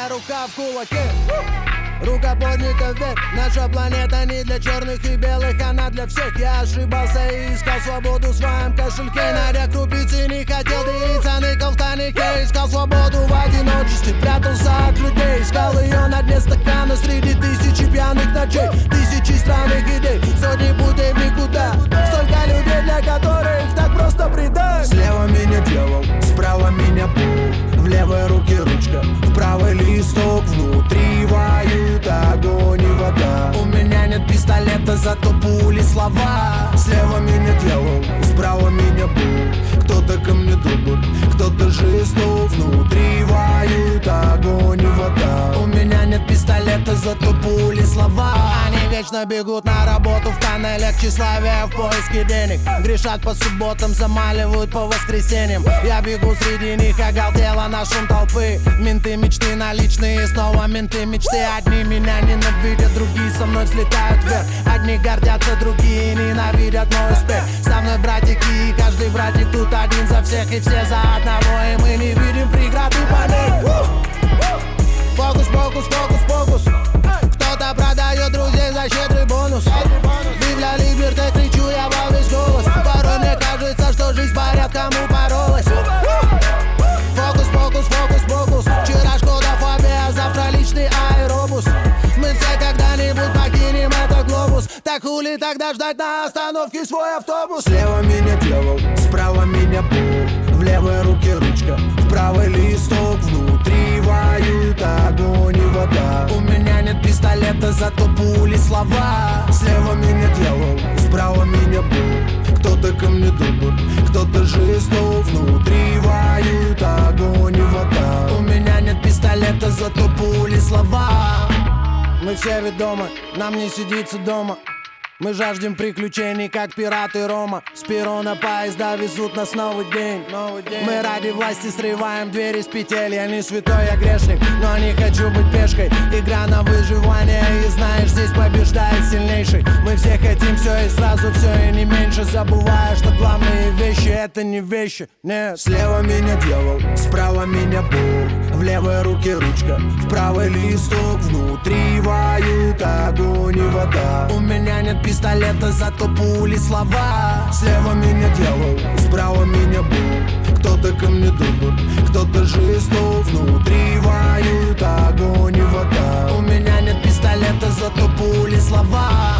правая рука в кулаке. Рука поднята вверх. Наша планета не для черных и белых, она для всех. Я ошибался и искал свободу в своем кошельке. Найдя крупицы, не хотел делиться, ныкал в тайнике. Искал свободу в одиночестве, прятался от людей. Искал ее на дне стакана среди тысячи пьяных ночей. Тысячи странных идей, сотни путей в никуда. Столько людей, для которых так просто предать. Слева меня дьявол, справа меня Бог. В левой руке ручка, в правой листок. Внутри воюет огонь и вода. У меня нет пистолета, зато пули слова. Слева меня дьявол, справа меня Бог. Кто-то ко мне добр, кто-то жесток. Внутри воюет огонь и вода. У меня нет пистолета, зато пули слова. Они вечно бегут на работу в тоннелях тщеславия в поиске денег. Грешат по субботам, замаливают по воскресеньям. Я бегу среди них, оголтела на шум толпы. Менты мечты наличные, снова менты мечты. Одни меня ненавидят, другие со мной взлетают вверх. Одни гордятся, другие ненавидят мой успех. Со мной братики, и каждый братик тут один за всех. И все за одного, и мы не видим преград и помех. Фокус, фокус, фокус, фокус. Кто-то продает друзей за щедрый бонус. Вивля либерте, кричу я во весь голос. Порой мне кажется, что жизнь порядком упоролась. Фокус, фокус, фокус, фокус. Вчера Шкода Фабия, завтра личный аэробус. Мы все когда-нибудь покинем этот глобус. Так хули тогда ждать на остановке свой автобус? Слева меня дьявол, справа меня Бог. В левой руке ручка, в правой листок. Внутри воюет огонь и вода. У меня нет пистолета, зато пули слова. Слева меня дьявол, справа меня Бог. Кто-то ко мне добр, кто-то жесток. Внутри воюет огонь и вода. У меня нет пистолета, зато пули слова. Мы все ведомы, нам не сидится дома. Мы жаждем приключений, как пираты Рома. С перрона поезда везут нас новый день. Мы ради власти срываем двери с петель. Я не святой, я грешник, но не хочу быть пешкой. Игра на выживание, и знаешь, здесь побеждает сильнейший. Мы все хотим все и сразу все и не меньше, забывая, что главные вещи это не вещи, нет. Слева меня дьявол, справа меня Бог. В левой руке ручка, в правой листок. Внутри воюет огонь и вода. У меня нет пистолета, зато пули слова. Слева меня дьявол, справа меня Бог. Кто-то ко мне добр, кто-то жесток. Внутри воюет огонь и вода. У меня нет пистолета, зато пули слова.